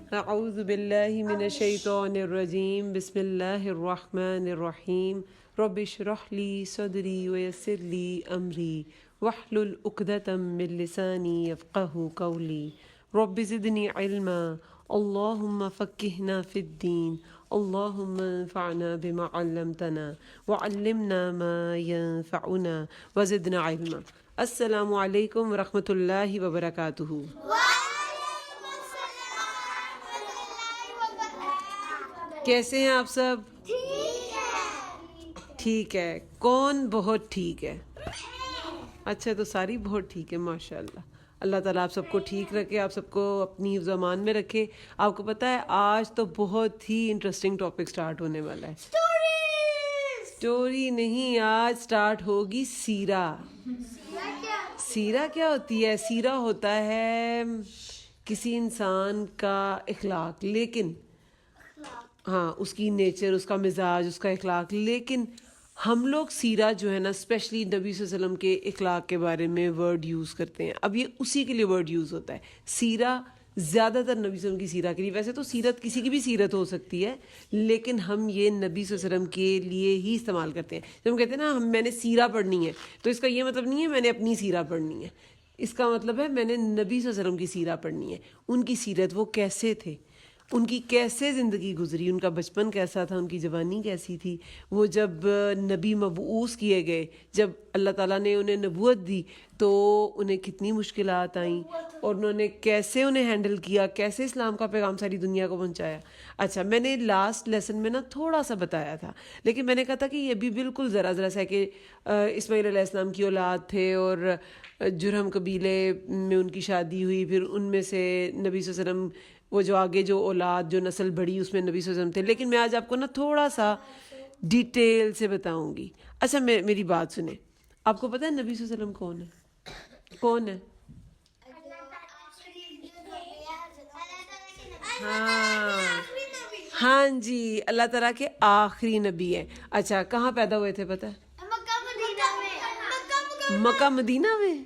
اعوذ باللہ من الشیطان الرجیم بسم اللہ الرحمن الرحیم رب اشرح لی صدری ویسر لی امری واحلل عقدۃ من لسانی یفقہوا قولی رب زدنی علما اللہم فقہنا فی الدین اللہم انفعنا بما علمتنا وعلمنا ما ینفعنا وزدنا علما۔ السلام علیکم ورحمۃ اللہ وبرکاتہ۔ کیسے ہیں آپ سب؟ ٹھیک ہے۔ کون بہت ٹھیک ہے؟ اچھا، تو ساری بہت ٹھیک ہے، ماشاء اللہ۔ اللہ تعالیٰ آپ سب کو ٹھیک رکھے، آپ سب کو اپنی حفظ و امان میں رکھے۔ آپ کو پتہ ہے آج تو بہت ہی انٹرسٹنگ ٹاپک سٹارٹ ہونے والا ہے۔ سٹوری نہیں، آج سٹارٹ ہوگی سیرہ۔ سیرہ کیا ہوتی ہے؟ سیرہ ہوتا ہے کسی انسان کا اخلاق، لیکن ہاں اس کی نیچر، اس کا مزاج، اس کا اخلاق۔ لیکن ہم لوگ سیرہ جو ہے نا، اسپیشلی نبی صلی اللہ علیہ وسلم کے اخلاق کے بارے میں ورڈ یوز کرتے ہیں۔ اب یہ اسی کے لیے ورڈ یوز ہوتا ہے۔ سیرہ زیادہ تر نبی صلی اللہ علیہ وسلم کی سیرہ کے لیے، ویسے تو سیرت کسی کی بھی سیرت ہو سکتی ہے، لیکن ہم یہ نبی صلی اللہ علیہ وسلم کے لیے ہی استعمال کرتے ہیں۔ جب ہم کہتے ہیں نا میں نے سیرہ پڑھنی ہے، تو اس کا یہ مطلب نہیں ہے میں نے اپنی سیرہ پڑھنی ہے، اس کا مطلب ہے میں نے نبی صلی اللہ علیہ وسلم کی سیرہ پڑھنی ہے۔ ان کی سیرت، وہ کیسے تھے، ان کی کیسے زندگی گزری، ان کا بچپن کیسا تھا، ان کی جوانی کیسی تھی، وہ جب نبی مبعوث کیے گئے، جب اللہ تعالیٰ نے انہیں نبوت دی تو انہیں کتنی مشکلات آئیں، اور انہوں نے کیسے انہیں ہینڈل کیا، کیسے اسلام کا پیغام ساری دنیا کو پہنچایا۔ اچھا، میں نے لاسٹ لیسن میں نا تھوڑا سا بتایا تھا، لیکن میں نے کہا تھا کہ یہ بھی بالکل ذرا سا ہے کہ اسماعیل علیہ السلام کی اولاد تھے، اور جرہم قبیلے میں ان کی شادی ہوئی، پھر ان میں سے نبی صلی اللہ علیہ وسلم، وہ جو آگے جو اولاد، جو نسل بڑھی، اس میں نبی صلی اللہ علیہ وسلم تھے۔ لیکن میں آج آپ کو نا تھوڑا سا ڈیٹیل سے بتاؤں گی۔ اچھا، میری بات سنیں، آپ کو پتہ ہے نبی صلی اللہ علیہ وسلم کون ہے؟ کون ہے؟ ہاں جی، اللہ تعالیٰ کے آخری نبی ہیں۔ اچھا، کہاں پیدا ہوئے تھے پتہ ہے؟ مکہ مدینہ میں،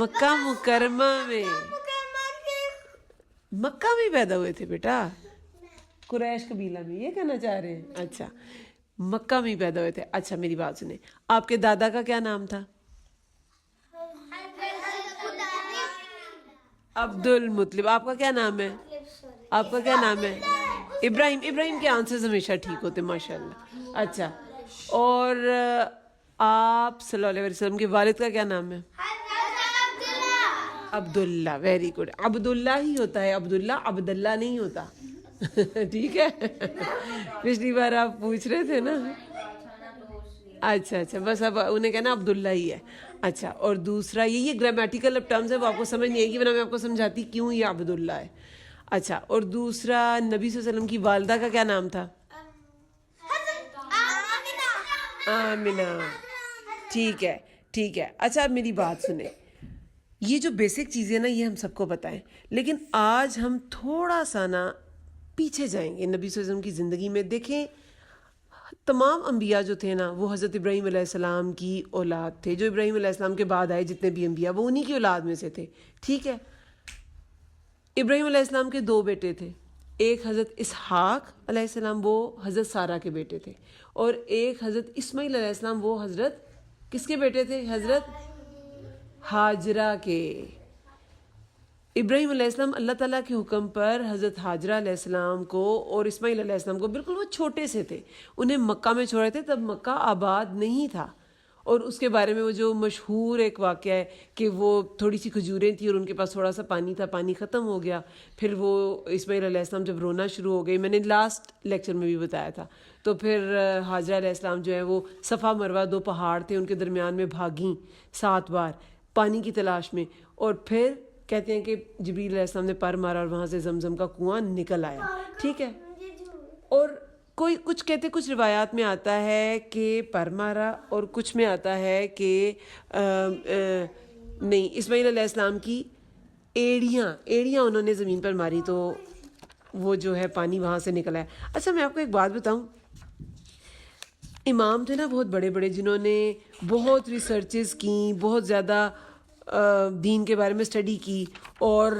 مکہ مکرمہ میں، مکہ میں پیدا ہوئے تھے بیٹا، قریش قبیلہ میں، یہ کہنا چاہ رہے ہیں؟ اچھا، مکہ میں پیدا ہوئے تھے۔ اچھا، میری بات سنیں، آپ کے دادا کا کیا نام تھا؟ عبد المطلب۔ آپ کا کیا نام ہے؟ آپ کا کیا نام ہے؟ ابراہیم۔ ابراہیم کے آنسرز ہمیشہ ٹھیک ہوتے، ماشاء اللہ۔ اچھا، اور آپ صلی اللہ علیہ وسلم کے والد کا کیا نام ہے؟ عبداللہ۔ ویری گڈ، عبداللہ ہی ہوتا ہے، عبداللہ، عبداللہ نہیں ہوتا۔ ٹھیک ہے، پچھلی بار آپ پوچھ رہے تھے نا۔ اچھا، بس اب انہیں کہنا عبداللہ ہی ہے۔ اچھا، اور دوسرا یہ گرامیٹیکل اب ٹرمز ہے، وہ آپ کو سمجھ نہیں آئے گی، ورنہ میں آپ کو سمجھاتی کیوں یہ عبداللہ ہے۔ اچھا، اور دوسرا نبی صلی اللہ علیہ وسلم کی والدہ کا کیا نام تھا؟ آمنہ۔ ٹھیک ہے۔ اچھا، اب میری بات سنیں، یہ جو بیسک چیزیں نا یہ ہم سب کو پتہ ہے، لیکن آج ہم تھوڑا سا نا پیچھے جائیں گے نبی صلی اللہ علیہ وسلم کی زندگی میں۔ دیکھیں، تمام انبیاء جو تھے نا وہ حضرت ابراہیم علیہ السلام کی اولاد تھے۔ جو ابراہیم علیہ السلام کے بعد آئے جتنے بھی انبیاء، وہ انہی کی اولاد میں سے تھے۔ ٹھیک ہے، ابراہیم علیہ السلام کے 2 بیٹے تھے، ایک حضرت اسحاق علیہ السلام، وہ حضرت سارہ کے بیٹے تھے، اور ایک حضرت اسماعیل علیہ السلام، وہ حضرت کس کے بیٹے تھے؟ حضرت ہاجرہ کے۔ ابراہیم علیہ السلام اللہ تعالیٰ کے حکم پر حضرت ہاجرہ علیہ السلام کو اور اسماعیل علیہ السلام کو، بالکل وہ چھوٹے سے تھے، انہیں مکہ میں چھوڑے تھے، تب مکہ آباد نہیں تھا۔ اور اس کے بارے میں وہ جو مشہور ایک واقعہ ہے کہ وہ تھوڑی سی کھجوریں تھیں اور ان کے پاس تھوڑا سا پانی تھا، پانی ختم ہو گیا، پھر وہ اسماعیل علیہ السلام جب رونا شروع ہو گئی، میں نے لاسٹ لیکچر میں بھی بتایا تھا، تو پھر ہاجرہ علیہ السلام جو ہے وہ صفا مروہ 2 پہاڑ تھے ان کے درمیان میں بھاگیں 7 بار پانی کی تلاش میں، اور پھر کہتے ہیں کہ جبریل علیہ السلام نے پر مارا اور وہاں سے زمزم کا کنواں نکل آیا۔ ٹھیک ہے، اور کچھ کہتے، کچھ روایات میں آتا ہے کہ پر مارا، اور کچھ میں آتا ہے کہ نہیں، اسماعیل علیہ السلام کی ایڑیاں انہوں نے زمین پر ماری تو وہ جو ہے پانی وہاں سے نکل آیا۔ اچھا، میں آپ کو ایک بات بتاؤں، امام تھے نا بہت بڑے بڑے، جنہوں نے بہت ریسرچز کی، بہت زیادہ دین کے بارے میں اسٹڈی کی، اور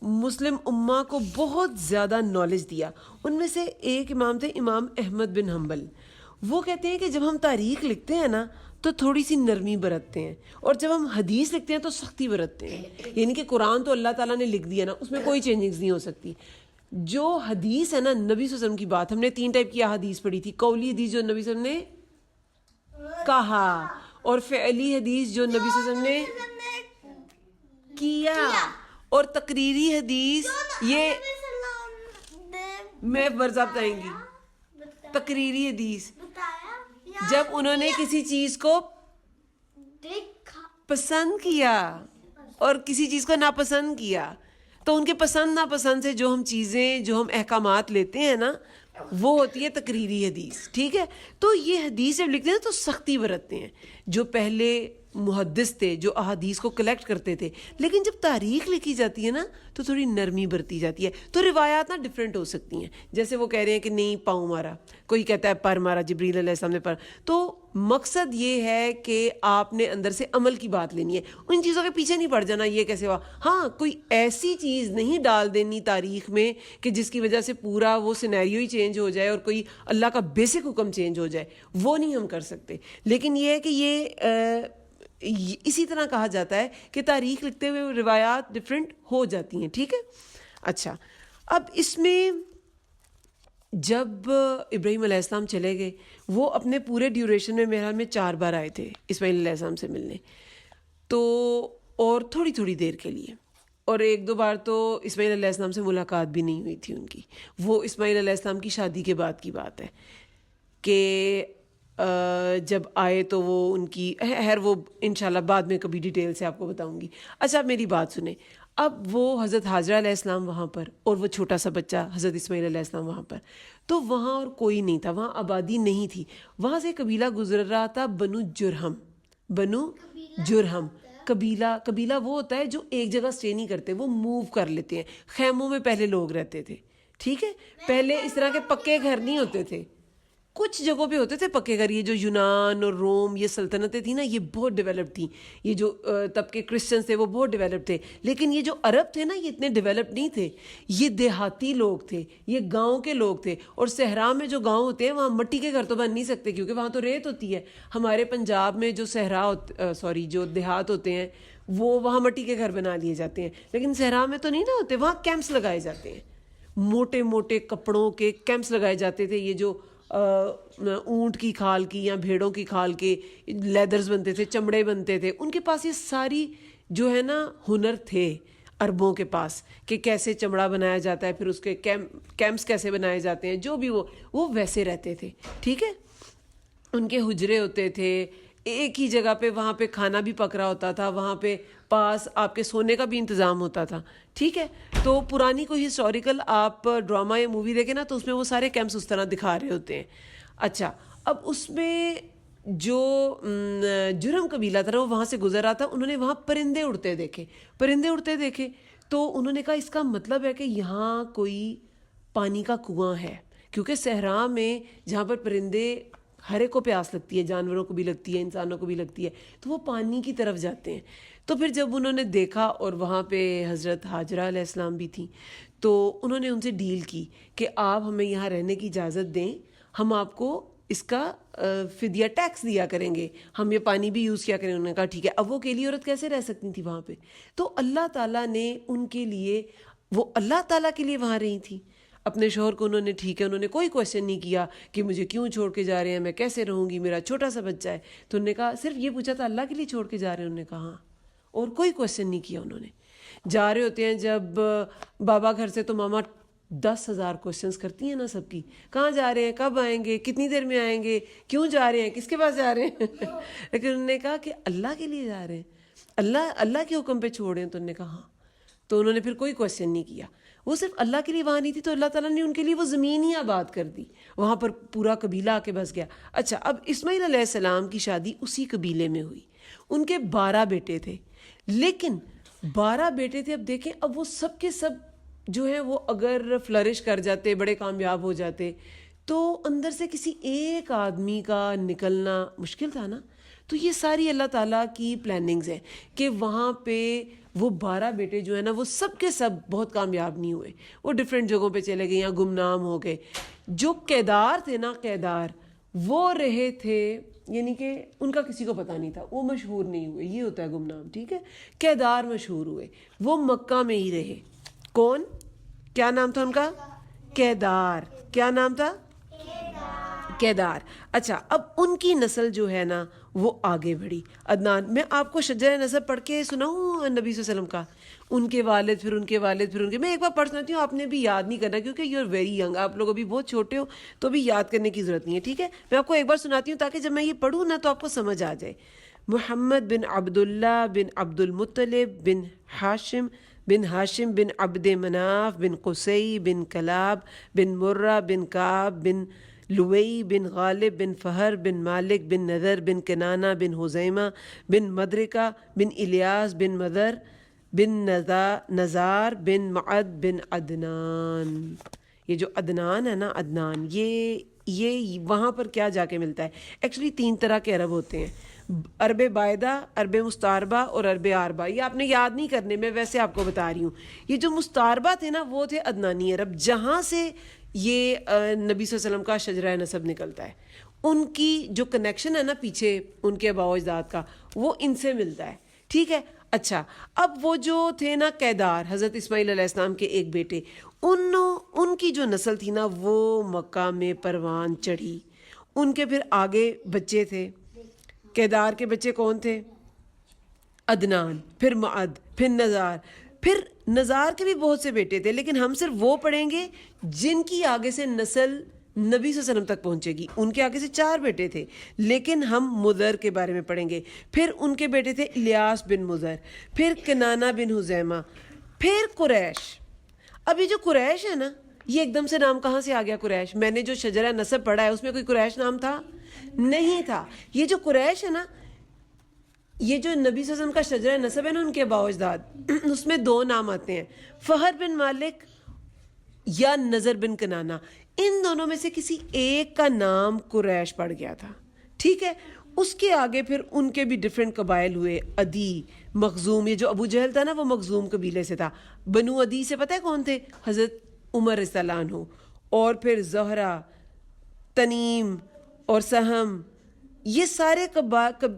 مسلم امہ کو بہت زیادہ نالج دیا. ان میں سے ایک امام تھے امام احمد بن حنبل. وہ کہتے ہیں کہ جب ہم تاریخ لکھتے ہیں نا تو تھوڑی سی نرمی برتتے ہیں, اور جب ہم حدیث لکھتے ہیں تو سختی برتتے ہیں. یعنی کہ قرآن تو اللہ تعالیٰ نے لکھ دیا نا, اس میں کوئی چینجنگز نہیں ہو سکتی. جو حدیث ہے نا نبی صلی اللہ علیہ وسلم کی بات, ہم نے 3 ٹائپ کی حدیث پڑھی تھی. قولی حدیث جو نبی صلی اللہ علیہ وسلم نے کہا, اور فعلی حدیث جو نبی صلی اللہ علیہ وسلم نے کیا, اور تقریری حدیث یہ میں برضابطہ آئیں گی. تقریری حدیث جب انہوں نے کسی چیز کو پسند کیا اور کسی چیز کو ناپسند کیا, تو ان کے پسند ناپسند سے جو ہم چیزیں, جو ہم احکامات لیتے ہیں نا, وہ ہوتی ہے تقریری حدیث. ٹھیک ہے, تو یہ حدیث جب لکھتے ہیں تو سختی برتتے ہیں. جو پہلے محدث تھے جو احادیث کو کلیکٹ کرتے تھے, لیکن جب تاریخ لکھی جاتی ہے نا تو تھوڑی نرمی برتی جاتی ہے. تو روایات نا ڈفرینٹ ہو سکتی ہیں. جیسے وہ کہہ رہے ہیں کہ نہیں پاؤں مارا, کوئی کہتا ہے پر مارا, جبریل علیہ السلام نے پر. تو مقصد یہ ہے کہ آپ نے اندر سے عمل کی بات لینی ہے, ان چیزوں کے پیچھے نہیں پڑ جانا یہ کیسے ہوا. ہاں کوئی ایسی چیز نہیں ڈال دینی تاریخ میں کہ جس کی وجہ سے پورا وہ سینیریو ہی چینج ہو جائے اور کوئی اللہ کا بیسک حکم چینج ہو جائے, وہ نہیں ہم کر سکتے. لیکن یہ ہے کہ یہ اسی طرح کہا جاتا ہے کہ تاریخ لکھتے ہوئے روایات ڈفرینٹ ہو جاتی ہیں. ٹھیک ہے. اچھا, اب اس میں جب ابراہیم علیہ السلام چلے گئے, وہ اپنے پورے ڈیوریشن میں میرے خیال میں 4 بار آئے تھے اسماعیل علیہ السلام سے ملنے, تو اور تھوڑی تھوڑی دیر کے لیے, اور 1-2 بار تو اسماعیل علیہ السلام سے ملاقات بھی نہیں ہوئی تھی ان کی. وہ اسماعیل علیہ السلام کی شادی کے بعد کی بات ہے کہ جب آئے تو وہ ان کی وہ انشاءاللہ بعد میں کبھی ڈیٹیل سے آپ کو بتاؤں گی. اچھا, اب میری بات سنیں. اب وہ حضرت حاجرہ علیہ السلام وہاں پر, اور وہ چھوٹا سا بچہ حضرت اسماعیل علیہ السلام وہاں پر, تو وہاں اور کوئی نہیں تھا, وہاں آبادی نہیں تھی. وہاں سے قبیلہ گزر رہا تھا, بنو جرہم. قبیلہ وہ ہوتا ہے جو ایک جگہ سٹے نہیں کرتے, وہ موو کر لیتے ہیں. خیموں میں پہلے لوگ رہتے تھے. ٹھیک ہے, پہلے اس طرح کے پکے گھر نہیں ہوتے تھے. کچھ جگہوں پہ ہوتے تھے پکے گھر. یہ جو یونان اور روم یہ سلطنتیں تھیں نا, یہ بہت ڈیولپڈ تھیں. یہ جو تب کے کرسچنس تھے وہ بہت ڈیولپڈ تھے. لیکن یہ جو عرب تھے نا, یہ اتنے ڈیولپڈ نہیں تھے. یہ دیہاتی لوگ تھے, یہ گاؤں کے لوگ تھے. اور صحرا میں جو گاؤں ہوتے ہیں وہاں مٹی کے گھر تو بن نہیں سکتے, کیونکہ وہاں تو ریت ہوتی ہے. ہمارے پنجاب میں جو جو دیہات ہوتے ہیں وہ وہاں مٹی کے گھر بنا لیے جاتے ہیں, لیکن صحرا میں تو نہیں نا ہوتے. وہاں کیمپس لگائے جاتے ہیں, موٹے موٹے کپڑوں کے کیمپس لگائے جاتے تھے. یہ جو اونٹ کی کھال کی یا بھیڑوں کی کھال کے لیدرز بنتے تھے, چمڑے بنتے تھے. ان کے پاس یہ ساری جو ہے نا ہنر تھے عربوں کے پاس, کہ کیسے چمڑا بنایا جاتا ہے, پھر اس کے کیمپس کیسے بنائے جاتے ہیں, جو بھی وہ ویسے رہتے تھے. ٹھیک ہے, ان کے حجرے ہوتے تھے ایک ہی جگہ پہ, وہاں پہ کھانا بھی پک رہا ہوتا تھا, وہاں پہ پاس آپ کے سونے کا بھی انتظام ہوتا تھا. ٹھیک ہے, تو پرانی کوئی ہسٹوریکل آپ ڈرامہ یا مووی دیکھیں نا تو اس میں وہ سارے کیمپس اس طرح دکھا رہے ہوتے ہیں. اچھا, اب اس میں جو جرم قبیلہ تھا نا, وہ وہاں سے گزر رہا تھا. انہوں نے وہاں پرندے اڑتے دیکھے, تو انہوں نے کہا اس کا مطلب ہے کہ یہاں کوئی پانی کا کنواں ہے, کیونکہ صحرا میں جہاں پر پرندے, ہر ایک کو پیاس لگتی ہے, جانوروں کو بھی لگتی ہے, انسانوں کو بھی لگتی ہے, تو وہ پانی کی طرف جاتے ہیں. تو پھر جب انہوں نے دیکھا, اور وہاں پہ حضرت حاجرہ علیہ السلام بھی تھیں, تو انہوں نے ان سے ڈیل کی کہ آپ ہمیں یہاں رہنے کی اجازت دیں, ہم آپ کو اس کا فدیہ ٹیکس دیا کریں گے, ہم یہ پانی بھی یوز کیا کریں. انہوں نے کہا ٹھیک ہے. اب وہ اکیلی عورت کیسے رہ سکتی تھی وہاں پہ؟ تو اللہ تعالیٰ نے ان کے لیے, وہ اللہ تعالیٰ کے لیے وہاں رہی تھیں. اپنے شوہر کو انہوں نے, ٹھیک ہے, انہوں نے کوئی کویشچن نہیں کیا کہ مجھے کیوں چھوڑ کے جا رہے ہیں, میں کیسے رہوں گی, میرا چھوٹا سا بچہ ہے. تو انہوں نے کہا, صرف یہ پوچھا تھا اللہ کے لیے چھوڑ کے جا رہے ہیں؟ انہوں نے کہا ہاں, اور کوئی کویشچن نہیں کیا. انہوں نے جا رہے ہوتے ہیں جب بابا گھر سے, تو ماما 10,000 کویشچنس کرتی ہیں نا سب کی, کہاں جا رہے ہیں, کب آئیں گے, کتنی دیر میں آئیں گے, کیوں جا رہے ہیں, کس کے پاس جا رہے ہیں. لیکن انہوں نے کہا کہ اللہ کے لیے جا رہے ہیں, اللہ کے حکم پہ چھوڑ رہے ہیں. تو انہوں نے کہا ہاں. تو انہوں نے پھر کوئی کویشچن نہیں کیا. وہ صرف اللہ کے لیے وہاں نہیں تھی, تو اللہ تعالیٰ نے ان کے لیے وہ زمین ہی آباد کر دی, وہاں پر پورا قبیلہ آ کے بس گیا. اچھا, اب اسماعیل علیہ السلام کی شادی اسی قبیلے میں ہوئی. ان کے 12 بیٹے تھے, لیکن 12 بیٹے تھے. اب دیکھیں, اب وہ سب کے سب جو ہے وہ اگر فلرش کر جاتے, بڑے کامیاب ہو جاتے, تو اندر سے کسی ایک آدمی کا نکلنا مشکل تھا نا. تو یہ ساری اللہ تعالیٰ کی پلاننگز ہیں کہ وہاں پہ وہ 12 بیٹے جو ہیں نا وہ سب کے سب بہت کامیاب نہیں ہوئے, وہ ڈفرینٹ جگہوں پہ چلے گئے یا گمنام ہو گئے. جو کیدار تھے نا, کیدار وہ رہے تھے, یعنی کہ ان کا کسی کو پتہ نہیں تھا, وہ مشہور نہیں ہوئے, یہ ہوتا ہے گمنام, ٹھیک ہے. کیدار مشہور ہوئے, وہ مکہ میں ہی رہے. کون, کیا نام تھا ان کا؟ کیدار. کیا نام تھا؟ کیدار. اچھا, اب ان کی نسل جو ہے نا وہ آگے بڑھی. عدنان, میں آپ کو شجرہ نسب پڑھ کے سناؤں نبی صلی اللہ علیہ وسلم کا, ان کے والد, پھر ان کے والد, پھر ان کے, میں ایک بار پڑھ سناتی ہوں, آپ نے بھی یاد نہیں کرنا کیونکہ یو آر ویری ینگ, آپ لوگ ابھی بہت چھوٹے ہو تو بھی یاد کرنے کی ضرورت نہیں ہے, ٹھیک ہے. میں آپ کو ایک بار سناتی ہوں تاکہ جب میں یہ پڑھوں نا تو آپ کو سمجھ آ جائے. محمد بن عبداللہ بن عبد المطلب بن ہاشم بن عبد مناف بن قصی بن کلاب بن مرہ بن کعب بن لوئی بن غالب بن فہر بن مالک بن نذر بن کنانہ بن حزیمہ بن مدرکہ بن الیاس بن مدر بن نزار بن معد بن عدنان. یہ جو عدنان ہے نا, عدنان, یہ وہاں پر کیا جا کے ملتا ہے؟ ایکچولی 3 طرح کے عرب ہوتے ہیں, عرب بائدہ, عرب مستعربہ اور عرب عاربہ. یہ آپ نے یاد نہیں کرنے, میں ویسے آپ کو بتا رہی ہوں. یہ جو مستعربہ تھے نا وہ تھے عدنانی عرب, جہاں سے یہ نبی صلی اللہ علیہ وسلم کا شجرہ نسب نکلتا ہے. ان کی جو کنیکشن ہے نا پیچھے ان کے آباء و اجداد کا, وہ ان سے ملتا ہے, ٹھیک ہے. اچھا, اب وہ جو تھے نا کیدار, حضرت اسماعیل علیہ السلام کے ایک بیٹے, ان کی جو نسل تھی نا وہ مکہ میں پروان چڑھی. ان کے پھر آگے بچے تھے. کیدار کے بچے کون تھے؟ عدنان, پھر معد, پھر نزار. پھر نزار کے بھی بہت سے بیٹے تھے, لیکن ہم صرف وہ پڑھیں گے جن کی آگے سے نسل نبی صلی اللہ علیہ وسلم تک پہنچے گی. ان کے آگے سے 4 بیٹے تھے, لیکن ہم مدر کے بارے میں پڑھیں گے. پھر ان کے بیٹے تھے الیاس بن مدر, پھر کنانہ بن حزیمہ, پھر قریش. ابھی جو قریش ہے نا, یہ ایک دم سے نام کہاں سے آ گیا قریش؟ میں نے جو شجرہ نسب پڑھا ہے اس میں کوئی قریش نام تھا؟ نہیں تھا. یہ جو قریش ہے نا, یہ جو نبی صلی اللہ علیہ وسلم کا شجرہ نسب ہے نا, ان کے آباء و اجداد, اس میں 2 نام آتے ہیں, فہر بن مالک یا نذر بن کنانہ. ان دونوں میں سے کسی ایک کا نام قریش پڑ گیا تھا, ٹھیک ہے. اس کے آگے پھر ان کے بھی ڈفرینٹ قبائل ہوئے, عدی, مخزوم. یہ جو ابو جہل تھا نا وہ مخزوم قبیلے سے تھا. بنو عدی سے پتہ ہے کون تھے؟ حضرت عمر رضی اللہ عنہ. اور پھر زہرہ, تنیم اور سہم, یہ سارے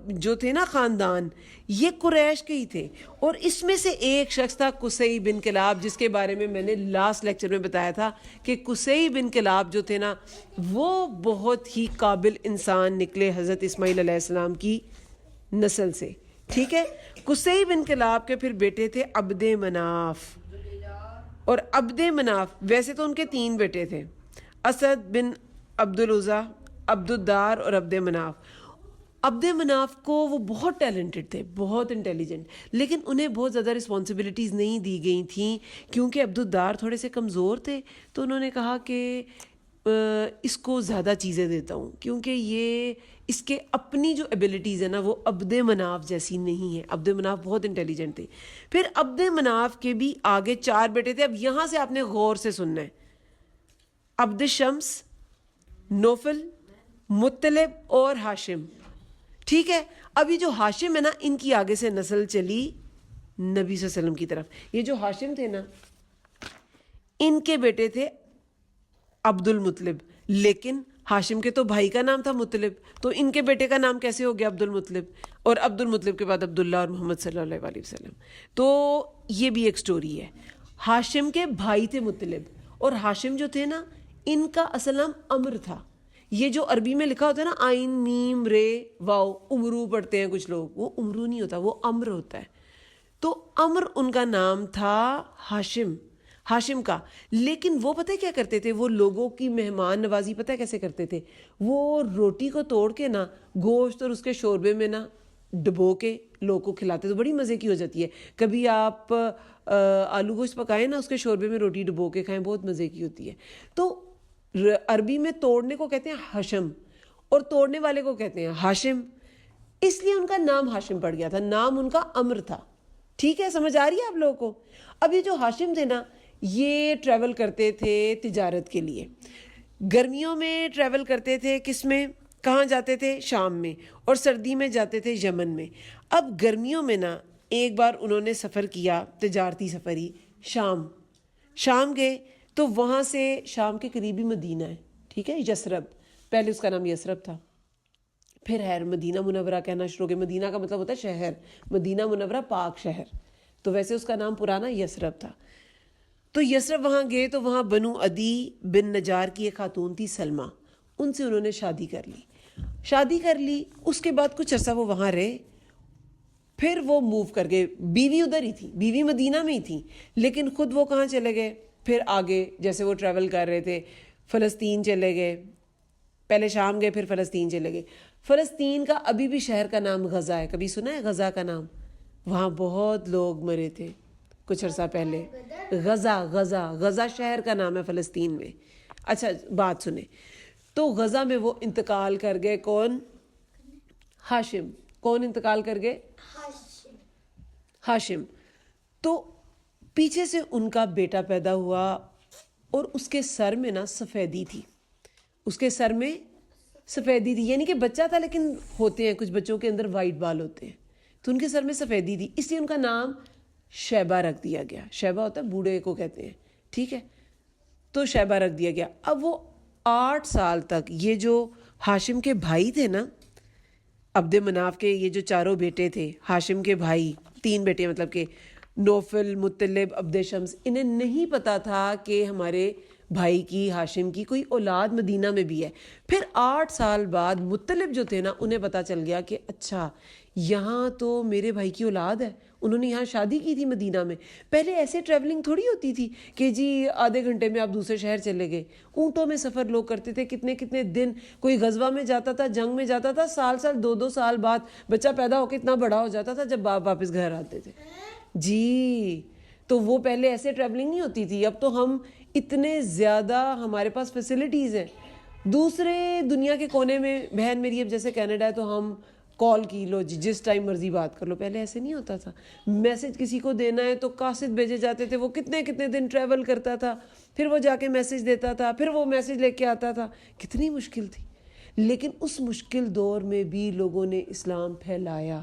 جو تھے نا خاندان, یہ قریش کے ہی تھے. اور اس میں سے ایک شخص تھا قصی بن کلاب, جس کے بارے میں نے لاسٹ لیکچر میں بتایا تھا کہ قصی بن کلاب جو تھے نا وہ بہت ہی قابل انسان نکلے حضرت اسماعیل علیہ السلام کی نسل سے, ٹھیک ہے. قصی بن کلاب کے پھر بیٹے تھے عبد مناف. اور عبد مناف, ویسے تو ان کے 3 بیٹے تھے, اسد بن عبد العزیٰ, عبد الدار اور عبد مناف. عبد مناف کو وہ بہت ٹیلنٹڈ تھے, بہت انٹیلیجنٹ, لیکن انہیں بہت زیادہ رسپانسبلٹیز نہیں دی گئی تھیں کیونکہ عبد الدار تھوڑے سے کمزور تھے. تو انہوں نے کہا کہ اس کو زیادہ چیزیں دیتا ہوں کیونکہ یہ اس کے اپنی جو ایبلٹیز ہیں نا وہ عبد مناف جیسی نہیں ہے. عبد مناف بہت انٹیلیجنٹ تھے. پھر عبد مناف کے بھی آگے 4 بیٹے تھے. اب یہاں سے آپ نے غور سے سننا ہے. عبد شمس, نوفل, مطلب اور ہاشم, ٹھیک ہے. اب یہ جو ہاشم ہے نا, ان کی آگے سے نسل چلی نبی صلی اللہ علیہ وسلم کی طرف. یہ جو ہاشم تھے نا, ان کے بیٹے تھے عبد المطلب, لیکن ہاشم کے تو بھائی کا نام تھا مطلب, تو ان کے بیٹے کا نام کیسے ہو گیا عبد المطلب؟ اور عبد المطلب کے بعد عبداللہ اور محمد صلی اللہ علیہ وسلم. تو یہ بھی ایک سٹوری ہے. ہاشم کے بھائی تھے مطلب, اور ہاشم جو تھے نا ان کا اصل نام عمر تھا. یہ جو عربی میں لکھا ہوتا ہے نا آئین میم رے واو, عمرو پڑھتے ہیں کچھ لوگ, وہ عمرو نہیں ہوتا, وہ امر ہوتا ہے. تو عمر ان کا نام تھا ہاشم کا. لیکن وہ پتہ کیا کرتے تھے, وہ لوگوں کی مہمان نوازی پتہ کیسے کرتے تھے؟ وہ روٹی کو توڑ کے نا گوشت اور اس کے شوربے میں نا ڈبو کے لوگوں کو کھلاتے, تو بڑی مزے کی ہو جاتی ہے. کبھی آپ آلو گوشت پکائیں نا, اس کے شوربے میں روٹی ڈبو کے کھائیں, بہت مزے کی ہوتی ہے. تو عربی میں توڑنے کو کہتے ہیں حشم, اور توڑنے والے کو کہتے ہیں ہاشم, اس لیے ان کا نام ہاشم پڑ گیا تھا. نام ان کا عمر تھا, ٹھیک ہے. سمجھ آ رہی ہے آپ لوگوں کو؟ اب یہ جو ہاشم تھے نا, یہ ٹریول کرتے تھے تجارت کے لیے. گرمیوں میں ٹریول کرتے تھے کس میں؟ کہاں جاتے تھے؟ شام میں، اور سردی میں جاتے تھے یمن میں۔ اب گرمیوں میں نا ایک بار انہوں نے سفر کیا، تجارتی سفر ہی، شام گئے تو وہاں سے شام کے قریبی مدینہ ہے، ٹھیک ہے، یثرب، پہلے اس کا نام یثرب تھا، پھر خیر مدینہ منورہ کہنا شروع ہو گئے۔ مدینہ کا مطلب ہوتا ہے شہر، مدینہ منورہ پاک شہر، تو ویسے اس کا نام پرانا یثرب تھا۔ تو یثرب وہاں گئے تو وہاں بنو عدی بن نجار کی ایک خاتون تھی سلمہ، ان سے انہوں نے شادی کر لی۔ اس کے بعد کچھ عرصہ وہ وہاں رہے، پھر وہ موو کر گئے، بیوی ادھر ہی تھی، بیوی مدینہ میں ہی تھی، لیکن خود وہ کہاں چلے گئے؟ پھر آگے جیسے وہ ٹریول کر رہے تھے، فلسطین چلے گئے، پہلے شام گئے پھر فلسطین چلے گئے۔ فلسطین کا ابھی بھی شہر کا نام غزہ ہے، کبھی سنا ہے غزہ کا نام؟ وہاں بہت لوگ مرے تھے کچھ عرصہ پہلے۔ غزہ شہر کا نام ہے فلسطین میں۔ اچھا بات سنیں، تو غزہ میں وہ انتقال کر گئے، کون؟ ہاشم۔ کون انتقال کر گئے؟ ہاشم۔ تو پیچھے سے ان کا بیٹا پیدا ہوا اور اس کے سر میں نا سفیدی تھی، یعنی کہ بچہ تھا لیکن ہوتے ہیں کچھ بچوں کے اندر وائٹ بال ہوتے ہیں، تو ان کے سر میں سفیدی تھی، اس لیے ان کا نام شیبہ رکھ دیا گیا۔ شیبہ ہوتا ہے بوڑھے کو کہتے ہیں، ٹھیک ہے، تو شیبہ رکھ دیا گیا۔ اب وہ 8 سال تک، یہ جو ہاشم کے بھائی تھے نا، عبد مناف کے یہ جو چاروں بیٹے تھے، ہاشم کے بھائی 3 بیٹے، مطلب کہ نوفل، مطلب، عبد شمس، انہیں نہیں پتا تھا کہ ہمارے بھائی کی، ہاشم کی کوئی اولاد مدینہ میں بھی ہے۔ پھر 8 سال بعد مطلب جو تھے نا، انہیں پتا چل گیا کہ اچھا یہاں تو میرے بھائی کی اولاد ہے، انہوں نے یہاں شادی کی تھی مدینہ میں۔ پہلے ایسے ٹریولنگ تھوڑی ہوتی تھی کہ جی آدھے گھنٹے میں آپ دوسرے شہر چلے گئے، اونٹوں میں سفر لوگ کرتے تھے، کتنے کتنے دن، کوئی غزوہ میں جاتا تھا، جنگ میں جاتا تھا، سال 2 سال بعد بچہ پیدا ہو کے اتنا بڑا ہو جاتا تھا جب باپ واپس گھر آتے تھے۔ جی تو وہ پہلے ایسے ٹریولنگ نہیں ہوتی تھی۔ اب تو ہم اتنے زیادہ ہمارے پاس فیسلٹیز ہیں، دوسرے دنیا کے کونے میں، بہن میری اب جیسے کینیڈا ہے تو ہم کال کی لو جی، جس ٹائم مرضی بات کر لو۔ پہلے ایسے نہیں ہوتا تھا، میسج کسی کو دینا ہے تو قاصد بھیجے جاتے تھے، وہ کتنے کتنے دن ٹریول کرتا تھا، پھر وہ جا کے میسج دیتا تھا، پھر وہ میسج لے کے آتا تھا، کتنی مشکل تھی۔ لیکن اس مشکل دور میں بھی لوگوں نے اسلام پھیلایا،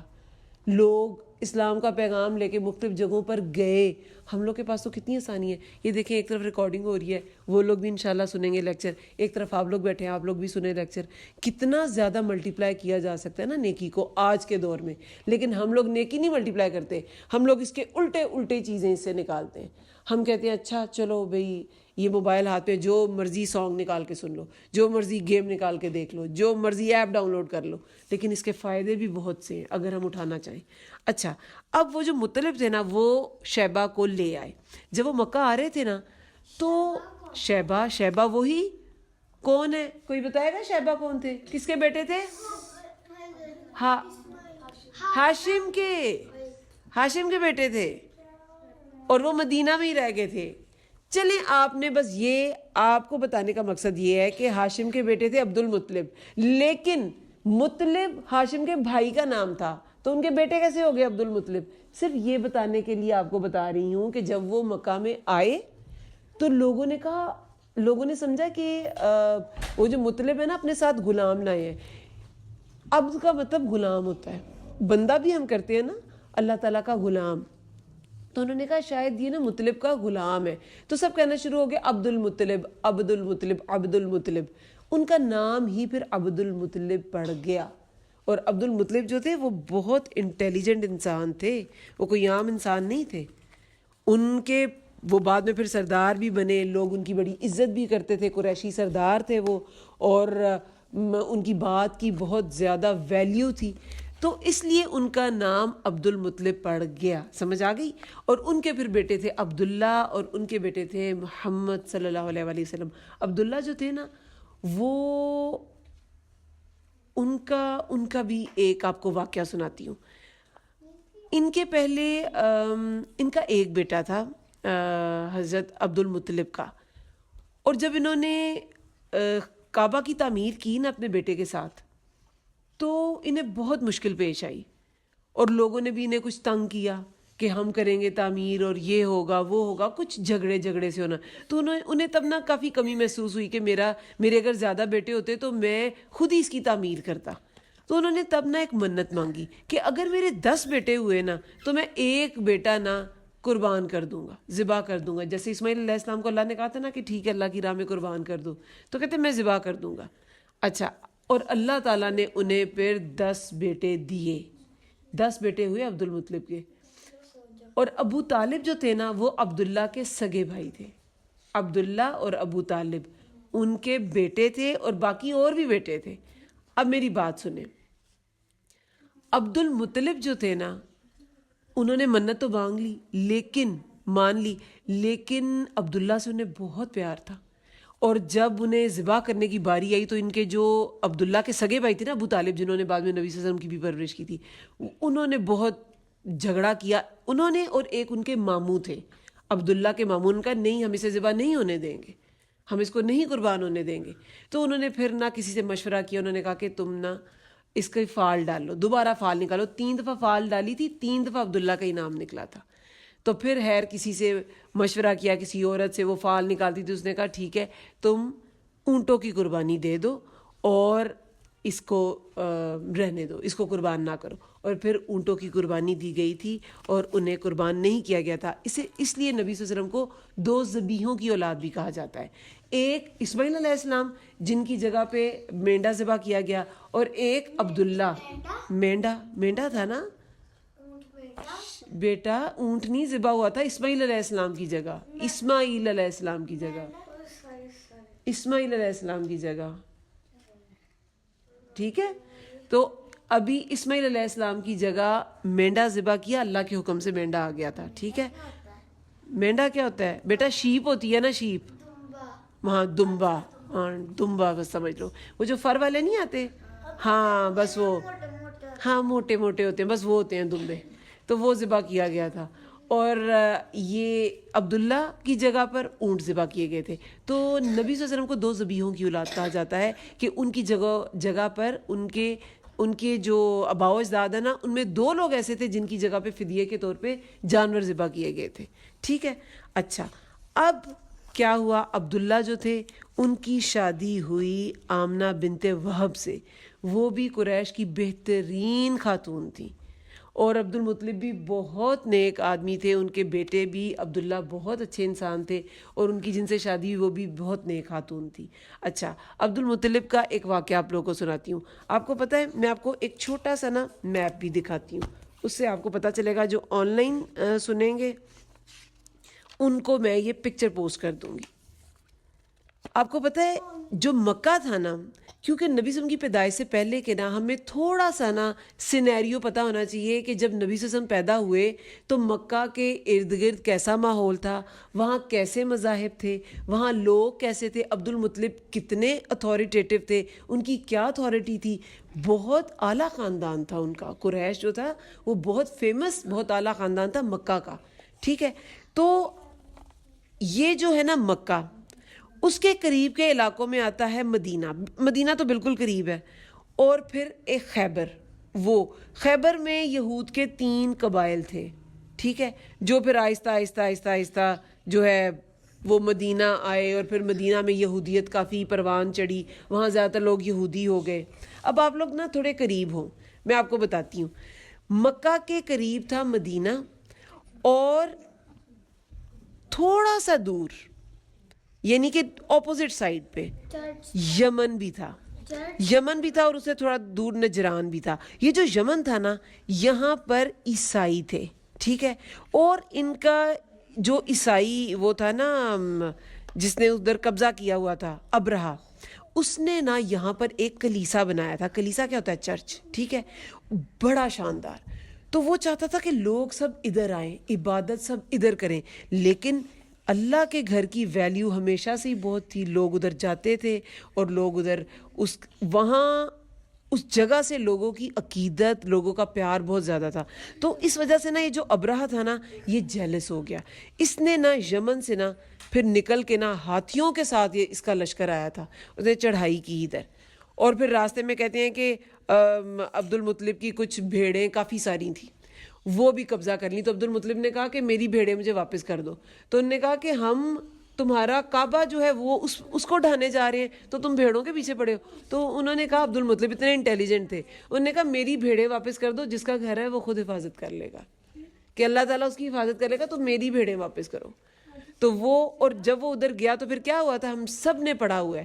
لوگ اسلام کا پیغام لے کے مختلف جگہوں پر گئے۔ ہم لوگ کے پاس تو کتنی آسانی ہے، یہ دیکھیں ایک طرف ریکارڈنگ ہو رہی ہے، وہ لوگ بھی انشاءاللہ سنیں گے لیکچر، ایک طرف آپ لوگ بیٹھے ہیں، آپ لوگ بھی سنیں لیکچر۔ کتنا زیادہ ملٹیپلائی کیا جا سکتا ہے نا نیکی کو آج کے دور میں، لیکن ہم لوگ نیکی نہیں ملٹیپلائی کرتے، ہم لوگ اس کے الٹے چیزیں اس سے نکالتے ہیں۔ ہم کہتے ہیں اچھا چلو بھئی یہ موبائل ہاتھ پہ، جو مرضی سانگ نکال کے سن لو، جو مرضی گیم نکال کے دیکھ لو، جو مرضی ایپ ڈاؤن لوڈ کر لو، لیکن اس کے فائدے بھی بہت سے ہیں اگر ہم اٹھانا چاہیں۔ اچھا اب وہ جو مطلب تھے نا، وہ شیبہ کو لے آئے۔ جب وہ مکہ آ رہے تھے نا تو شیبہ وہی کون ہے؟ کوئی بتائے گا شیبہ کون تھے؟ کس کے بیٹے تھے؟ ہاشم کے بیٹے تھے، اور وہ مدینہ میں ہی رہ گئے تھے۔ چلیں آپ نے بس یہ آپ کو بتانے کا مقصد یہ ہے کہ ہاشم کے بیٹے تھے عبد المطلب، لیکن مطلب ہاشم کے بھائی کا نام تھا، تو ان کے بیٹے کیسے ہو گئے عبد المطلب؟ صرف یہ بتانے کے لیے آپ کو بتا رہی ہوں کہ جب وہ مکہ میں آئے تو لوگوں نے سمجھا کہ وہ جو مطلب ہے نا اپنے ساتھ غلام لائے ہیں۔ عبد کا مطلب غلام ہوتا ہے، بندہ بھی ہم کرتے ہیں نا، اللہ تعالیٰ کا غلام، تو انہوں نے کہا شاید یہ نا مطلب کا غلام ہے، تو سب کہنا شروع ہو گیا عبد المطلب عبد المطلب عبد المطلب، ان کا نام ہی پھر عبد المطلب پڑ گیا۔ اور عبد المطلب جو تھے وہ بہت انٹیلیجنٹ انسان تھے، وہ کوئی عام انسان نہیں تھے، ان کے وہ بعد میں پھر سردار بھی بنے، لوگ ان کی بڑی عزت بھی کرتے تھے، قریشی سردار تھے وہ، اور ان کی بات کی بہت زیادہ ویلیو تھی، تو اس لیے ان کا نام عبد المطلب پڑ گیا۔ سمجھ آ گئی؟ اور ان کے پھر بیٹے تھے عبداللہ، اور ان کے بیٹے تھے محمد صلی اللہ علیہ وآلہ وسلم۔ عبداللہ جو تھے نا وہ ان کا بھی ایک آپ کو واقعہ سناتی ہوں۔ ان کے پہلے ان کا ایک بیٹا تھا حضرت عبد المطلب کا، اور جب انہوں نے کعبہ کی تعمیر کی نا اپنے بیٹے کے ساتھ، تو انہیں بہت مشکل پیش آئی، اور لوگوں نے بھی انہیں کچھ تنگ کیا کہ ہم کریں گے تعمیر اور یہ ہوگا وہ ہوگا, کچھ جھگڑے سے ہونا. تو انہیں تب نہ کافی کمی محسوس ہوئی کہ میرے اگر زیادہ بیٹے ہوتے تو میں خود ہی اس کی تعمیر کرتا. تو انہوں نے تب نہ ایک منت مانگی کہ اگر میرے 10 بیٹے ہوئے نا تو میں ایک بیٹا نا قربان کر دوں گا, ذبح کر دوں گا. جیسے اسماعیل علیہ السلام کو اللہ نے کہا تھا نا کہ ٹھیک ہے اللہ کی راہ میں قربان کر دو, تو کہتے میں ذبح کر دوں گا. اچھا, اور اللہ تعالیٰ نے انہیں پھر 10 بیٹے دیے. 10 بیٹے ہوئے عبد المطلب کے. اور ابو طالب جو تھے نا وہ عبداللہ کے سگے بھائی تھے. عبداللہ اور ابو طالب ان کے بیٹے تھے اور باقی اور بھی بیٹے تھے. اب میری بات سنیں, عبد المطلب جو تھے نا انہوں نے منت تو مان لی, لیکن عبداللہ سے انہیں بہت پیار تھا. اور جب انہیں ذبح کرنے کی باری آئی تو ان کے جو عبداللہ کے سگے بھائی تھے نا ابو طالب, جنہوں نے بعد میں نبی صلی اللہ علیہ وسلم کی بھی پرورش کی تھی, انہوں نے بہت جھگڑا کیا. انہوں نے اور ایک ان کے ماموں تھے, عبداللہ کے ماموں, ان کا نہیں, ہم اسے ذبح نہیں ہونے دیں گے, ہم اس کو نہیں قربان ہونے دیں گے. تو انہوں نے پھر نہ کسی سے مشورہ کیا, انہوں نے کہا کہ تم نہ اس کا فال ڈال لو, دوبارہ فال نکالو. 3 دفعہ فال ڈالی تھی, 3 دفعہ عبداللہ کا ہی نام نکلا تھا. تو پھر کسی سے مشورہ کیا, کسی عورت سے, وہ فال نکالتی تھی, اس نے کہا ٹھیک ہے تم اونٹوں کی قربانی دے دو اور اس کو رہنے دو, اس کو قربان نہ کرو. اور پھر اونٹوں کی قربانی دی گئی تھی اور انہیں قربان نہیں کیا گیا تھا. اس لیے نبی صلی اللہ علیہ وسلم کو 2 ذبیحوں کی اولاد بھی کہا جاتا ہے. ایک اسماعیل علیہ السلام جن کی جگہ پہ مینڈا ذبح کیا گیا, اور ایک عبداللہ. مینڈا تھا نا بیٹا, اونٹ نہیں ذبح ہوا تھا اسماعیل علیہ السلام کی جگہ, اسماعیل علیہ السلام کی جگہ, اسماعیل علیہ السلام کی جگہ. ٹھیک ہے, تو ابھی اسماعیل علیہ السلام کی جگہ مینڈا ذبح کیا, اللہ کے حکم سے مینڈا آ گیا تھا. ٹھیک ہے, مینڈا کیا ہوتا ہے بیٹا؟ شیپ ہوتی ہے نا, شیپ. ہاں دمبا, ہاں دمبا بس سمجھ لو, وہ جو فر والے نہیں آتے, ہاں بس وہ, ہاں موٹے ہوتے ہیں, بس وہ ہوتے ہیں دمبے. تو وہ ذبح کیا گیا تھا. اور یہ عبداللہ کی جگہ پر اونٹ ذبح کیے گئے تھے. تو نبی صلی اللہ علیہ وسلم کو 2 ذبیحوں کی اولاد کہا جاتا ہے کہ ان کی جگہ پر ان کے جو آباء و اجداد ہیں نا, ان میں 2 لوگ ایسے تھے جن کی جگہ پہ فدیے کے طور پہ جانور ذبح کیے گئے تھے. ٹھیک ہے, اچھا اب کیا ہوا, عبداللہ جو تھے ان کی شادی ہوئی آمنہ بنت وہب سے. وہ بھی قریش کی بہترین خاتون تھی, اور عبد المطلب بھی بہت نیک آدمی تھے. ان کے بیٹے بھی عبداللہ بہت اچھے انسان تھے, اور ان کی جن سے شادی ہوئی وہ بھی بہت نیک خاتون تھی. اچھا, عبد المطلب کا ایک واقعہ آپ لوگوں کو سناتی ہوں. آپ کو پتہ ہے, میں آپ کو ایک چھوٹا سا نا میپ بھی دکھاتی ہوں, اس سے آپ کو پتہ چلے گا. جو آن لائن سنیں گے ان کو میں یہ پکچر پوسٹ کر دوں گی. آپ کو پتہ ہے جو مکہ تھا نا, کیونکہ نبی صلی اللہ علیہ وسلم کی پیدائش سے پہلے کے نا ہمیں تھوڑا سا نا سینیریو پتہ ہونا چاہیے کہ جب نبی صلی اللہ علیہ وسلم پیدا ہوئے تو مکہ کے ارد گرد کیسا ماحول تھا, وہاں کیسے مذاہب تھے, وہاں لوگ کیسے تھے, عبد المطلب کتنے اتھارٹیٹیو تھے, ان کی کیا اتھارٹی تھی. بہت اعلیٰ خاندان تھا ان کا. قریش جو تھا وہ بہت فیمس, بہت اعلیٰ خاندان تھا مکہ کا. ٹھیک ہے, تو یہ جو ہے نا مکہ, اس کے قریب کے علاقوں میں آتا ہے مدینہ. مدینہ تو بالکل قریب ہے. اور پھر ایک خیبر, وہ خیبر میں یہود کے 3 قبائل تھے. ٹھیک ہے, جو پھر آہستہ جو ہے وہ مدینہ آئے, اور پھر مدینہ میں یہودیت کافی پروان چڑھی, وہاں زیادہ تر لوگ یہودی ہو گئے. اب آپ لوگ نا تھوڑے قریب ہوں, میں آپ کو بتاتی ہوں. مکہ کے قریب تھا مدینہ, اور تھوڑا سا دور یعنی کہ اپوزٹ سائڈ پہ یمن بھی تھا. اور اس سے تھوڑا دور نجران بھی تھا. یہ جو یمن تھا نا, یہاں پر عیسائی تھے. ٹھیک ہے, اور ان کا جو عیسائی وہ تھا نا جس نے ادھر قبضہ کیا ہوا تھا, ابرہا, اس نے نا یہاں پر ایک کلیسا بنایا تھا. کلیسا کیا ہوتا ہے؟ چرچ. ٹھیک ہے, بڑا شاندار. تو وہ چاہتا تھا کہ لوگ سب ادھر آئیں, عبادت سب ادھر کریں. لیکن اللہ کے گھر کی ویلیو ہمیشہ سے ہی بہت تھی. لوگ ادھر جاتے تھے, اور لوگ ادھر وہاں اس جگہ سے لوگوں کی عقیدت, لوگوں کا پیار بہت زیادہ تھا. تو اس وجہ سے نا یہ جو ابرہہ تھا نا, یہ جیلس ہو گیا. اس نے نا یمن سے نا پھر نکل کے نا ہاتھیوں کے ساتھ یہ اس کا لشکر آیا تھا. اس نے چڑھائی کی ادھر, اور پھر راستے میں کہتے ہیں کہ عبد المطلب کی کچھ بھیڑیں کافی ساری تھیں. وہ بھی قبضہ کر لی. تو عبد المطلب نے کہا کہ میری بھیڑیں مجھے واپس کر دو. تو انہوں نے کہا کہ ہم تمہارا کعبہ جو ہے وہ اس کو ڈھانے جا رہے ہیں تو تم بھیڑوں کے پیچھے پڑے ہو. تو انہوں نے کہا, عبد المطلب اتنے انٹیلیجنٹ تھے, انہوں نے کہا میری بھیڑیں واپس کر دو, جس کا گھر ہے وہ خود حفاظت کر لے گا, کہ اللہ تعالیٰ اس کی حفاظت کر لے گا, تو میری بھیڑیں واپس کرو. تو وہ, اور جب وہ ادھر گیا تو پھر کیا ہوا تھا, ہم سب نے پڑھا ہوا ہے,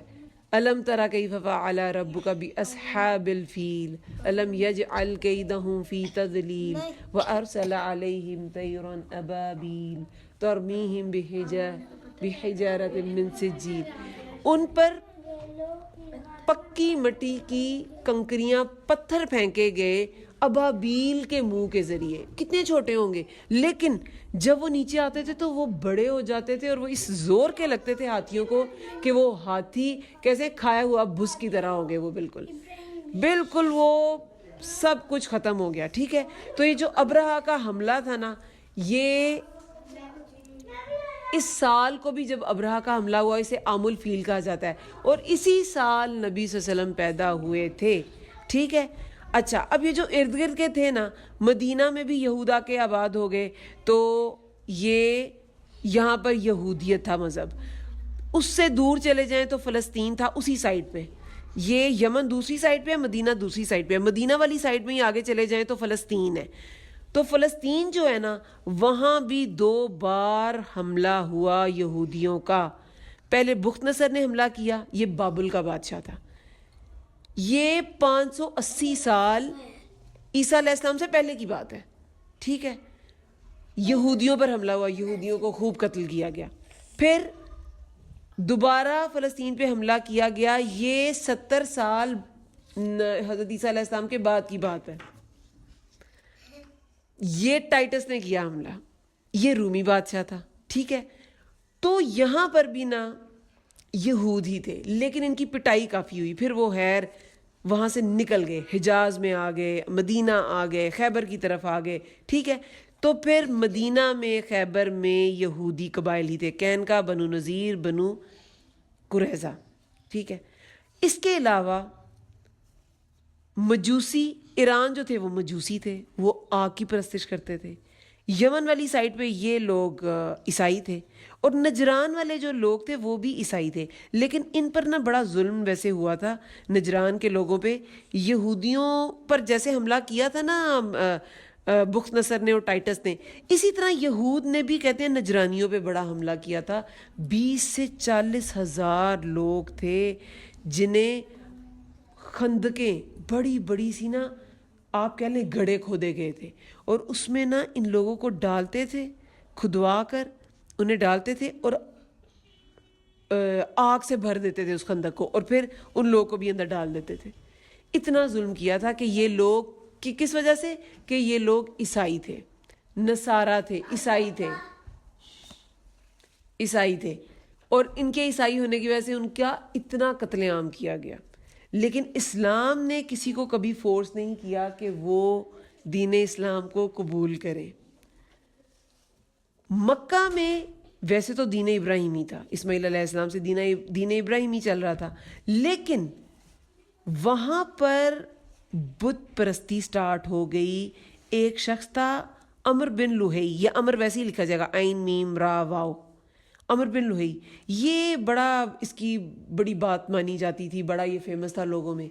الم تری کیف فعل ربک باصحاب الفیل الم یجعل کیدہم فی تضلیل وارسل علیہم طیرا ابابیل ترمیہم بحجارۃ من سجیل. ان پر پکی مٹی کی کنکریاں, پتھر پھینکے گئے ابابیل کے منہ کے ذریعے. کتنے چھوٹے ہوں گے, لیکن جب وہ نیچے آتے تھے تو وہ بڑے ہو جاتے تھے, اور وہ اس زور کے لگتے تھے ہاتھیوں کو کہ وہ ہاتھی کیسے کھایا ہوا بھس کی طرح ہوں گے. وہ بالکل وہ سب کچھ ختم ہو گیا. ٹھیک ہے, تو یہ جو ابرہہ کا حملہ تھا نا, یہ اس سال کو بھی جب ابرہہ کا حملہ ہوا اسے عام الفیل کہا جاتا ہے, اور اسی سال نبی صلی اللہ علیہ وسلم پیدا ہوئے تھے. ٹھیک ہے, اچھا اب یہ جو ارد گرد کے تھے نا, مدینہ میں بھی یہودا کے آباد ہو گئے, تو یہ یہاں پر یہودیت تھا مذہب. اس سے دور چلے جائیں تو فلسطین تھا اسی سائڈ پہ, یہ یمن دوسری سائڈ پہ ہے, مدینہ دوسری سائڈ پہ ہے. مدینہ والی سائڈ میں ہی آگے چلے جائیں تو فلسطین ہے. تو فلسطین جو ہے نا, وہاں بھی 2 بار حملہ ہوا یہودیوں کا. پہلے بخت نصر نے حملہ کیا, یہ بابل کا بادشاہ تھا. یہ 580 سال عیسیٰ علیہ السلام سے پہلے کی بات ہے. ٹھیک ہے, یہودیوں پر حملہ ہوا, یہودیوں کو خوب قتل کیا گیا. پھر دوبارہ فلسطین پہ حملہ کیا گیا, یہ 70 سال حضرت عیسیٰ علیہ السلام کے بعد کی بات ہے. یہ ٹائٹس نے کیا حملہ, یہ رومی بادشاہ تھا. ٹھیک ہے, تو یہاں پر بھی نا یہود ہی تھے, لیکن ان کی پٹائی کافی ہوئی. پھر وہ خیر وہاں سے نکل گئے, حجاز میں آ گئے, مدینہ آ گئے, خیبر کی طرف آ گئے. ٹھیک ہے, تو پھر مدینہ میں خیبر میں یہودی قبائل ہی تھے, کینکا, بنو نذیر, بنو قریظہ. ٹھیک ہے, اس کے علاوہ مجوسی, ایران جو تھے وہ مجوسی تھے, وہ آگ کی پرستش کرتے تھے. یمن والی سائڈ پہ یہ لوگ عیسائی تھے, اور نجران والے جو لوگ تھے وہ بھی عیسائی تھے. لیکن ان پر نا بڑا ظلم ویسے ہوا تھا نجران کے لوگوں پہ. یہودیوں پر جیسے حملہ کیا تھا نا بخت نصر نے اور ٹائٹس نے, اسی طرح یہود نے بھی کہتے ہیں نجرانیوں پہ بڑا حملہ کیا تھا. 20 سے 40 ہزار لوگ تھے جنہیں خندقیں بڑی بڑی سی نا, آپ کہہ لیں گڑھے کھودے گئے تھے, اور اس میں نا ان لوگوں کو ڈالتے تھے, کھدوا کر انہیں ڈالتے تھے, اور آگ سے بھر دیتے تھے اس خندق کو, اور پھر ان لوگوں کو بھی اندر ڈال دیتے تھے. اتنا ظلم کیا تھا کہ یہ لوگ کہ کس وجہ سے, کہ یہ لوگ عیسائی تھے, نصارہ تھے, عیسائی تھے, اور ان کے عیسائی ہونے کی وجہ سے ان کا اتنا قتل عام کیا گیا. لیکن اسلام نے کسی کو کبھی فورس نہیں کیا کہ وہ دین اسلام کو قبول کرے. مکہ میں ویسے تو دین ابراہیمی تھا, اسماعیل علیہ السلام سے دین ابراہیمی چل رہا تھا, لیکن وہاں پر بت پرستی سٹارٹ ہو گئی. ایک شخص تھا عمر بن لوہی, یہ عمر ویسے ہی لکھا جائے گا, عین میم را واو, عمر بن لوہی. یہ بڑا, اس کی بڑی بات مانی جاتی تھی, بڑا یہ فیمس تھا لوگوں میں.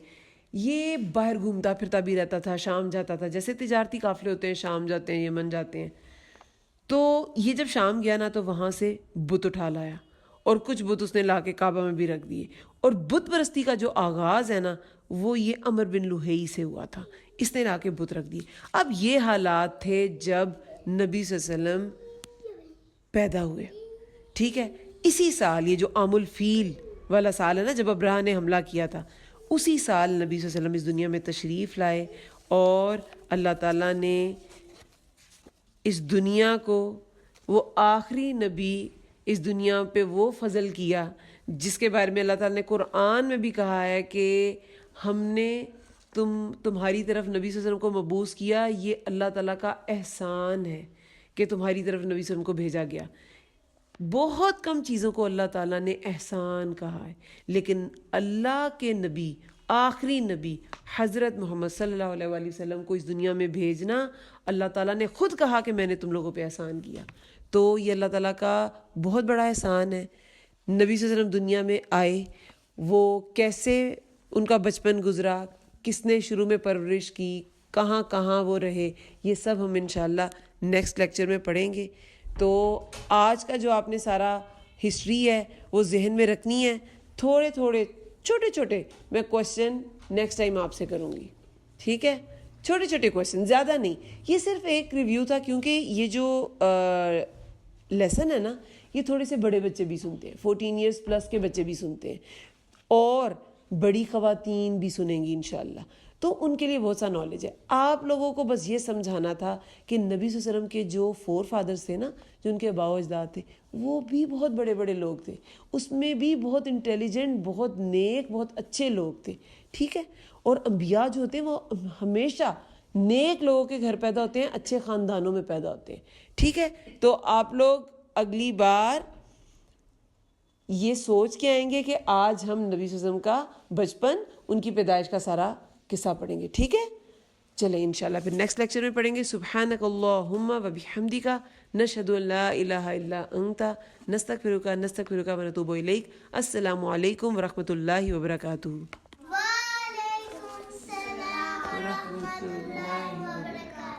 یہ باہر گھومتا پھرتا بھی رہتا تھا, شام جاتا تھا, جیسے تجارتی قافلے ہوتے ہیں, شام جاتے ہیں, یمن جاتے ہیں. تو یہ جب شام گیا نا تو وہاں سے بت اٹھا لایا, اور کچھ بت اس نے لا کے کعبہ میں بھی رکھ دیے. اور بت پرستی کا جو آغاز ہے نا وہ یہ عمر بن لوہی سے ہوا تھا, اس نے لا کے بت رکھ دیے. اب یہ حالات تھے جب نبی صلی اللہ علیہ وسلم پیدا ہوئے. ٹھیک ہے, اسی سال, یہ جو عام الفیل والا سال ہے نا جب ابرہہ نے حملہ کیا تھا, اسی سال نبی صلی اللہ علیہ وسلم اس دنیا میں تشریف لائے, اور اللہ تعالیٰ نے اس دنیا کو, وہ آخری نبی اس دنیا پہ وہ فضل کیا جس کے بارے میں اللہ تعالیٰ نے قرآن میں بھی کہا ہے کہ ہم نے تمہاری طرف نبی صلی اللہ علیہ وسلم کو مبعوث کیا, یہ اللہ تعالیٰ کا احسان ہے کہ تمہاری طرف نبی صلی اللہ علیہ وسلم کو بھیجا گیا. بہت کم چیزوں کو اللہ تعالیٰ نے احسان کہا ہے, لیکن اللہ کے نبی آخری نبی حضرت محمد صلی اللہ علیہ وآلہ وسلم کو اس دنیا میں بھیجنا اللہ تعالیٰ نے خود کہا کہ میں نے تم لوگوں پہ احسان کیا. تو یہ اللہ تعالیٰ کا بہت بڑا احسان ہے. نبی صلی اللہ علیہ وسلم دنیا میں آئے, وہ کیسے ان کا بچپن گزرا, کس نے شروع میں پرورش کی, کہاں کہاں وہ رہے, یہ سب ہم انشاءاللہ نیکسٹ لیکچر میں پڑھیں گے. تو آج کا جو آپ نے سارا ہسٹری ہے وہ ذہن میں رکھنی ہے. تھوڑے تھوڑے چھوٹے چھوٹے میں کوشچن نیکسٹ ٹائم آپ سے کروں گی, ٹھیک ہے؟ چھوٹے چھوٹے کوشچن, زیادہ نہیں. یہ صرف ایک ریویو تھا کیونکہ یہ جو لیسن ہے نا یہ تھوڑے سے بڑے بچے بھی سنتے ہیں, 14 ایئرس پلس کے بچے بھی سنتے ہیں, اور بڑی خواتین بھی سنیں گی انشاءاللہ. تو ان کے لیے بہت سا نالج ہے. آپ لوگوں کو بس یہ سمجھانا تھا کہ نبی صلی اللہ علیہ وسلم کے جو فور فادرز تھے نا, جو ان کے آباء و اجداد تھے, وہ بھی بہت بڑے بڑے لوگ تھے. اس میں بھی بہت انٹیلیجنٹ, بہت نیک, بہت اچھے لوگ تھے, ٹھیک ہے؟ اور انبیاء جو ہوتے ہیں وہ ہمیشہ نیک لوگوں کے گھر پیدا ہوتے ہیں, اچھے خاندانوں میں پیدا ہوتے ہیں, ٹھیک ہے؟ تو آپ لوگ اگلی بار یہ سوچ کے آئیں گے کہ آج ہم نبی صلی اللہ علیہ وسلم کا بچپن, ان کی پیدائش کا سارا قصہ پڑھیں گے, ٹھیک ہے؟ چلیں انشاءاللہ پھر نیکسٹ لیکچر میں پڑھیں گے. سبحانک اللہم و بحمدک نشہد ان لا الہ الا انت نستغفرک و نتوب الیک. السلام علیکم ورحمۃ اللہ وبرکاتہ. وعلیکم السلام ورحمۃ اللہ وبرکاتہ.